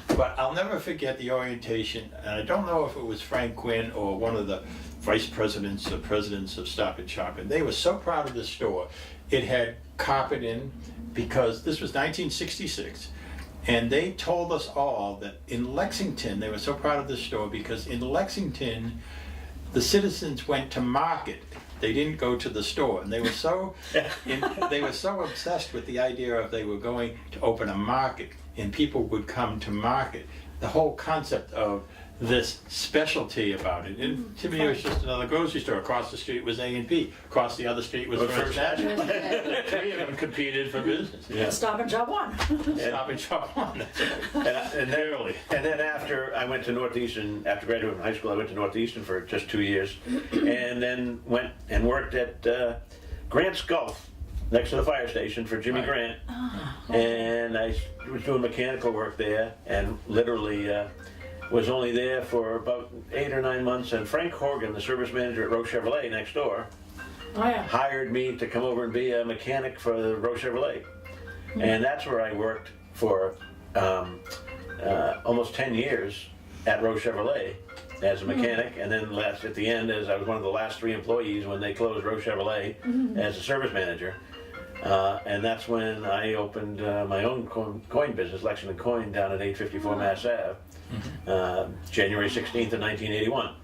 But I'll never forget the orientation, and I don't know if it was Frank Quinn or one of the vice presidents or presidents of Stop and Shop, and they were so proud of this store. It had carpet in because this was 1966, and they told us all that in Lexington, they were so proud of this store because in Lexington, the citizens went to market. They didn't go to the store, and they were so obsessed with the idea of they were going to open a market, and people would come to market. The whole concept of this specialty about it, and to me it was just another grocery store. Across the street was A&P. Across the other street was First National. The 3 of them competed for business. Yeah. Stop and Shop one. Stop and Shop one. That's And then after I went to Northeastern, after graduating from high school, I went to Northeastern for just 2 years, and then went and worked at Grant's Gulf, next to the fire station for Jimmy Right. Grant, and I was doing mechanical work there, and literally was only there for about 8 or 9 months. And Frank Horgan, the service manager at Roche Chevrolet next door, Oh, yeah. hired me to come over and be a mechanic for the Roche Chevrolet. And that's where I worked for almost 10 years at Roche Chevrolet as a mechanic, and then last at the end as I was one of the last 3 employees when they closed Roche Chevrolet as a service manager. And that's when I opened my own coin business, Lexington Coin, down at 854 Mass Ave, January 16th of 1981.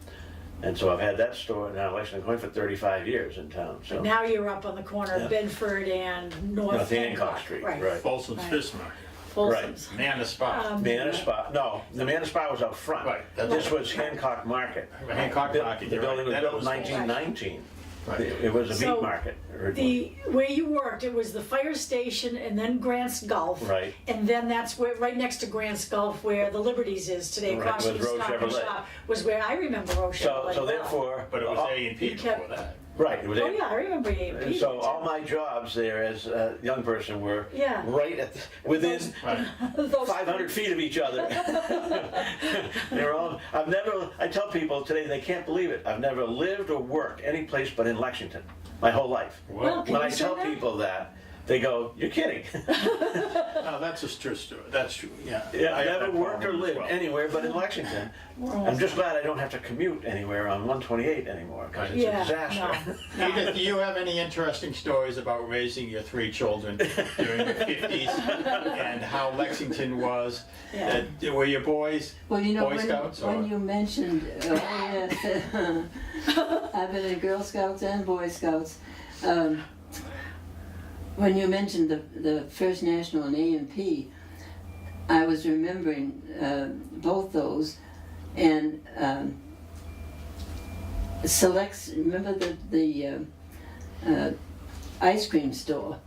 And so I've had that store now, Lexington Coin, for 35 years in town. So Now you're up on the corner of Bedford and North Hancock Street, right. Folsom's Right. Fish Market, Folsom's. Manor Spa. Manor Spa, no, the Manor Spa was out front. Right, that's This right. was Hancock Market. Hancock Market, The you're building was right. built in That was 1919. Right. It was a So, meat market originally. Where you worked, it was the fire station and then Grant's Gulf. Right. And then that's where, right next to Grant's Gulf, where the Liberties is today, Right, across from with the Roche Stop and Chevrolet. Shop, was where I remember Roche So, Chevrolet so well. therefore. But it was A&P You kept- before that. Right, it was Oh, yeah, I remember A&P. And so all my jobs there as a young person were Yeah. right at within Right. Those 500 feet of each other. They were all. I tell people today they can't believe it. I've never lived or worked any place but in Lexington my whole life. Well, can When you I say tell that? people that, they go, "You're kidding." No, that's a true story. That's true, yeah. Yeah, I have never that worked or problem as lived well. anywhere but in Lexington. I'm just glad I don't have to commute anywhere on 128 anymore because it's Yeah, a disaster. no. Edith, do you have any interesting stories about raising your 3 children during the 50s and how Lexington was? Yeah. Were your boys Well, you know, Boy Scouts? when or- you mentioned, oh yes, I've been in Girl Scouts and Boy Scouts. When you mentioned the First National and A&P, I was remembering both those, and Selects. Remember the ice cream store,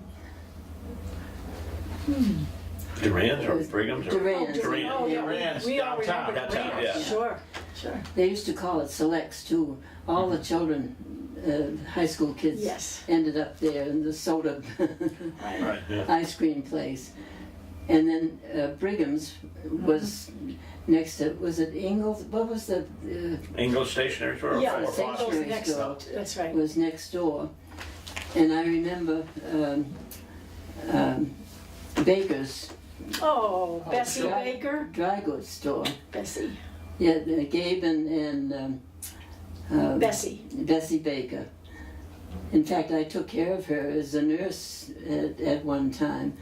Durand's or Brigham's or Durand's. Durand. Oh, yeah, Durand's we all downtown. remember Downtown, Durand's. yeah. Sure, sure. They used to call it Selects too. All the children, high school kids, Yes. ended up there in the soda Right. Right. Yeah. ice cream place. And then Brigham's was next to, was it Ingles? What was the, English Stationery Store or Yeah, or the same Foster? goes Foster. next, Store. that's right. was next door. And I remember Baker's Oh, Bessie sure. Baker, dry goods store. Bessie, Yeah, Gabe and Bessie. Bessie Baker. In fact, I took care of her as a nurse at one time.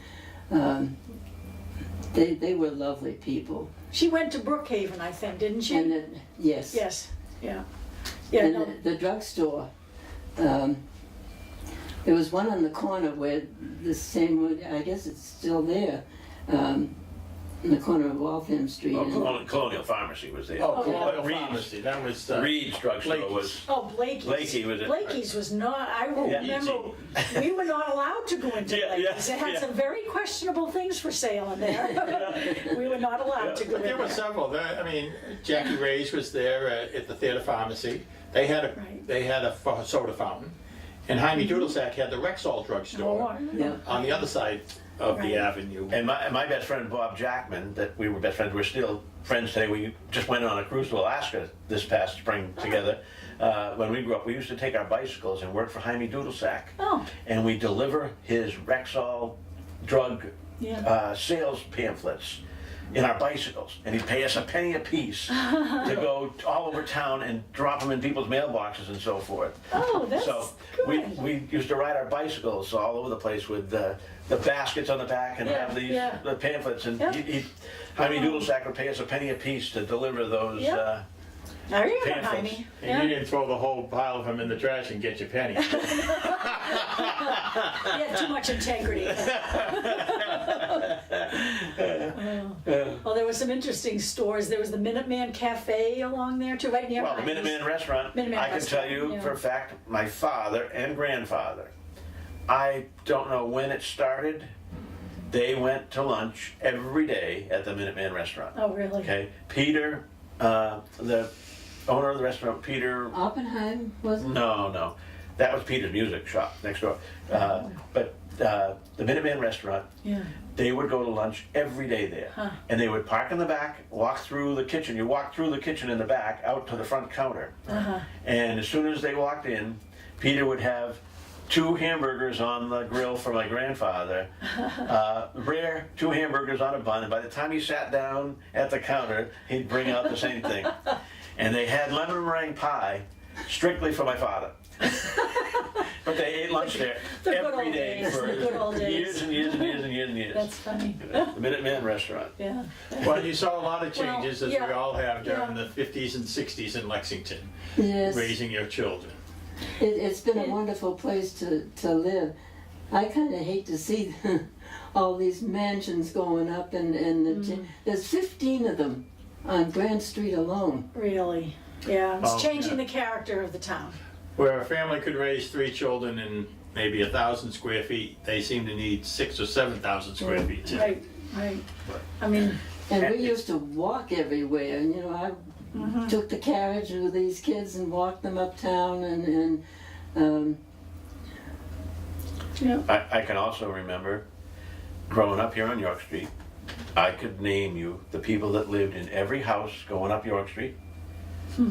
They were lovely people. She went to Brookhaven, I think, didn't she? And yes. Yes, yeah. Yeah, And no, the drugstore, there was one on the corner where the same wood, I guess it's still there, in the corner of Waltham Street. Oh, And- Colonial Pharmacy was there. Oh, yeah. Colonial Reed's. Pharmacy, that was, Reed's drugstore Blakey's. was. oh, Blakey's. Blakey was it? Blakey's was not, I Yeah. remember, we were not allowed to go into Yeah, Blakey's. yeah, It had yeah. some very questionable things for sale in there. We were not allowed to go in there were there. several. I mean, Jackie Ray's was there at the Theater Pharmacy. They had Right. a soda fountain. And Jaime Dudelsack had the Rexall drugstore Oh, Yeah. on the other side of Right. the avenue. And my best friend Bob Jackman, that we were best friends, we're still friends today. We just went on a cruise to Alaska this past spring together. When we grew up, we used to take our bicycles and work for Jaime Dudelsack. Oh, And we deliver his Rexall drug yeah. sales pamphlets in our bicycles, and he'd pay us a penny a piece to go all over town and drop them in people's mailboxes and so forth. Oh, that's So good. we used to ride our bicycles all over the place with the baskets on the back and Yeah, have these yeah. the pamphlets, and Yeah. Jaime Dudelsack would pay us a penny a piece to deliver those. Yeah. I remember pamphlets. Jaime. And Yeah. you didn't throw the whole pile of them in the trash and get your penny. He had too much integrity. Well, there were some interesting stores. There was the Minuteman Cafe along there too, right near Well, the Jaime's. Minuteman restaurant, Minuteman I can restaurant, tell you yeah. for a fact, my father and grandfather, I don't know when it started, they went to lunch every day at the Minuteman restaurant. Oh, really? Okay, Peter, the owner of the restaurant, Peter, Oppenheim was no, that was Peter's music shop next door. But the Minuteman restaurant, Yeah. they would go to lunch every day there. Huh. And they would park in the back, walk through the kitchen. You walk through the kitchen in the back, out to the front counter. Uh-huh. And as soon as they walked in, Peter would have 2 hamburgers on the grill for my grandfather, rare 2 hamburgers on a bun, and by the time he sat down at the counter, he'd bring out the same thing. And they had lemon meringue pie strictly for my father. But they ate lunch there The good every old day days, for the good old days. years and years and years and years and years. That's funny. The Minuteman restaurant. Yeah. Well, you saw a lot of changes, as we yeah, all have during yeah. the 50s and 60s in Lexington, Yes. raising your children. It's been a wonderful place to live. I kind of hate to see all these mansions going up, and there's 15 of them on Grand Street alone. Really. Yeah. It's Oh, changing yeah. the character of the town. Where a family could raise 3 children in maybe 1,000 square feet, they seem to need 6,000 or 7,000 square feet. too. Right. I mean, And we used to walk everywhere, and I took the carriage with these kids and walked them uptown, yeah. I can also remember growing up here on York Street. I could name you the people that lived in every house going up York Street,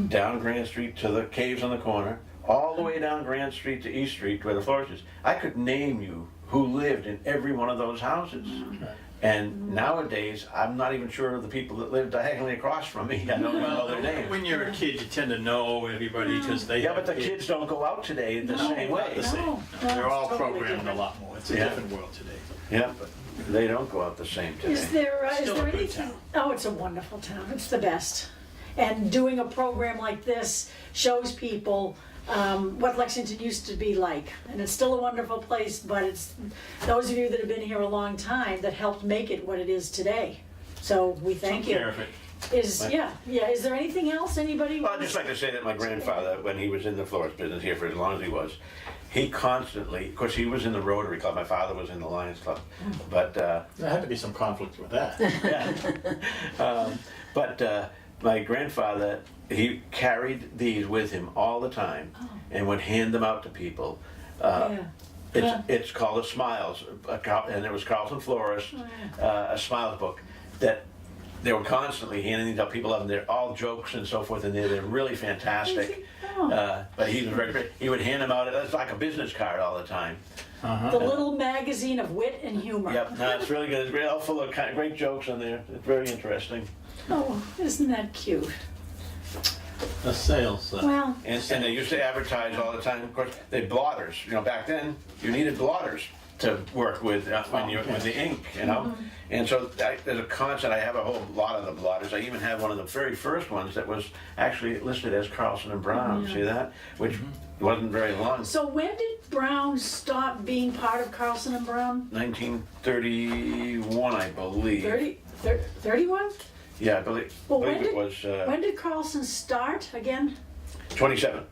down Grand Street to the caves on the corner, all the way down Grand Street to East Street where the florist is. I could name you who lived in every one of those houses. And nowadays, I'm not even sure of the people that live diagonally across from me. I don't even know their names. When you're a kid, you tend to know everybody because they Yeah, have but the kids don't go out today the same way. the same. No, They're it's all totally programmed different. a lot more. It's a Yeah. different world today. Yeah, but they don't go out the same today. Is there Still a good anything? town. Oh, it's a wonderful town. It's the best. And doing a program like this shows people what Lexington used to be like. And it's still a wonderful place, but it's those of you that have been here a long time that helped make it what it is today. So we thank Took you. care of it. Is there anything else anybody? Well, I'd just like to say that my grandfather, when he was in the florist business here for as long as he was, he constantly, of course, he was in the Rotary Club. My father was in the Lions Club, but There had to be some conflict with that. my grandfather, he carried these with him all the time and would hand them out to people. It's called a Smiles, and it was Carlson Florist, a Smiles book that they were constantly handing these out. People love them. They're all jokes and so forth, and they're really fantastic. But he was very great. He would hand them out. It's like a business card all the time. The little magazine of wit and humor. Yep, no, it's really good. It's all full of great jokes in there. It's very interesting. Oh, isn't that cute? The sales. Well, And they used to advertise all the time. Of course, they had blotters. Back then you needed blotters to work with when you with the ink. And so there's a constant. I have a whole lot of the blotters. I even have one of the very first ones that was actually listed as Carlson and Brown. See that? Which wasn't very long. so when did Brown stop being part of Carlson and Brown? 1931, I believe. 31? Yeah, I believe. Well, it was when did Carlson start again? 27.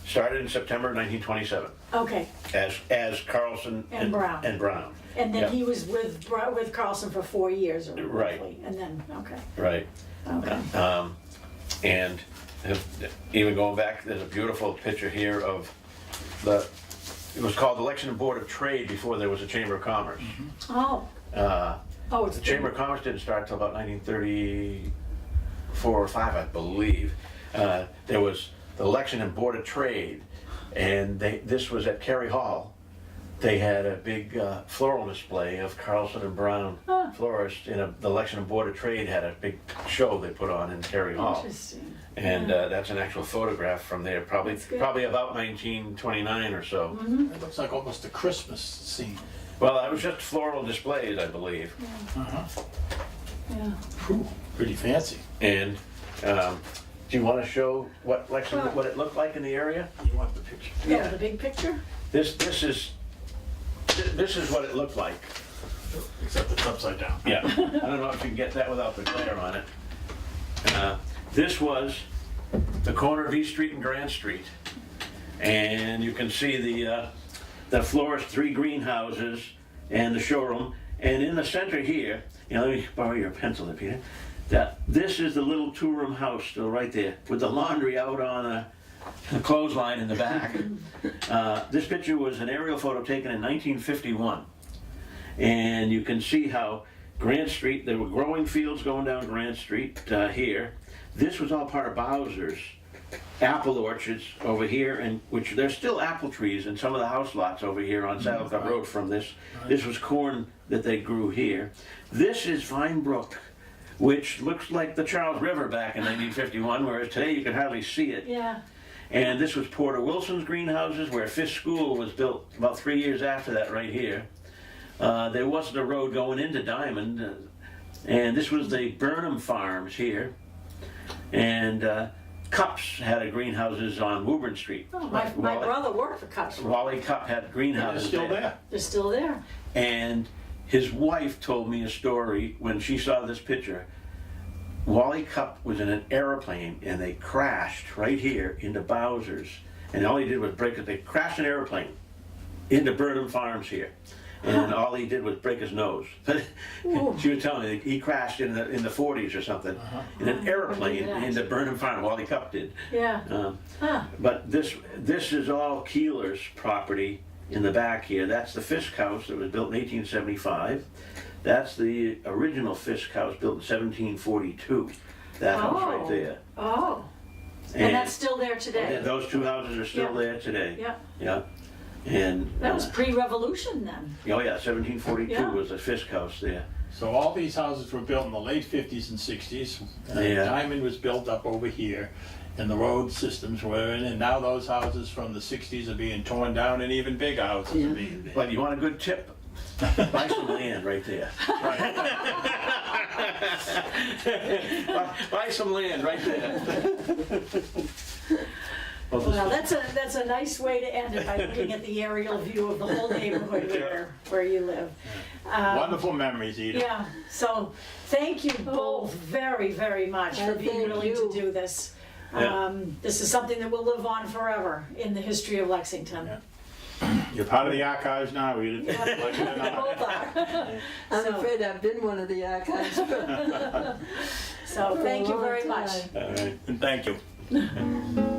Started in September 1927 Okay, as Carlson And Brown. And Brown. and then Yeah. he was with Carlson for 4 years, or Right. roughly, and then Right. okay. And even going back, there's a beautiful picture here of it was called the Lexington Board of Trade before there was a Chamber of Commerce. Oh, it's The Chamber of Commerce didn't start until about 1934 or 5, I believe. There was the Lexington Board of Trade, and this was at Cary Hall. They had a big floral display of Carlson and Brown florists, and the Lexington Board of Trade had a big show they put on in Cary Hall. Interesting. And that's an actual photograph from there, probably That's good. probably about 1929 or so. It looks like almost a Christmas scene. Well, it was just floral displays, I believe. Yeah. Whew, pretty fancy. And do you want to show what Lexington, what it looked like in the area? You want the picture? Yeah, the big picture? This is what it looked like. Except it's upside down. Yeah. I don't know if you can get that without the glare on it. This was the corner of East Street and Grand Street, and you can see the florist, 3 greenhouses, and the showroom. And in the center here, let me borrow your pencil there, Peter. This is the little 2-room house still right there, with the laundry out on a clothesline in the back. This picture was an aerial photo taken in 1951, and you can see how Grand Street, there were growing fields going down Grand Street here. This was all part of Bowser's apple orchards over here, and which there's still apple trees in some of the house lots over here on Saddle Club Road from this. This was corn that they grew here. This is Vine Brook, which looks like the Charles River back in 1951, whereas today you can hardly see it. Yeah. And this was Porter Wilson's greenhouses, where Fisk School was built about 3 years after that right here. There wasn't a road going into Diamond, and this was the Burnham Farms here. And Cups had a greenhouses on Woburn Street. Oh, my brother worked for Cups. Wally Cupp had It's greenhouses still there. They're still there. And his wife told me a story when she saw this picture. Wally Cupp was in an airplane and they crashed right here into Bowser's. And all he did was break it. They crashed an airplane into Burnham Farms here. And all he did was break his nose. But she was telling me he crashed in the 40s or something in an airplane into Burnham Farm. Wally Cupp did. Yeah. But this is all Keeler's property in the back here. That's the Fisk House that was built in 1875. That's the original Fisk House built in 1742. That house right there. Oh. And that's still there today. And those two houses are still there today. Yeah. Yeah. And That was pre-revolution then. oh yeah, 1742 Yeah. was the Fisk House there. So all these houses were built in the late 50s and 60s. Yeah. Diamond was built up over here, and the road systems were in, and now those houses from the 60s are being torn down, and even bigger houses are being built. But you want a good tip? Buy some land right there. Buy some land right there. Well, that's a nice way to end it, by looking at the aerial view of the whole neighborhood where you live. Wonderful memories, Edith. Yeah, so thank you both very, very much for being thank willing you. to do this. Yeah. This is something that will live on forever in the history of Lexington. Yeah. You're part of the archives now, Edith. Yeah. Like it or not. Both are. I'm So- afraid I've been one of the archives. So thank you very much. All right. And thank you.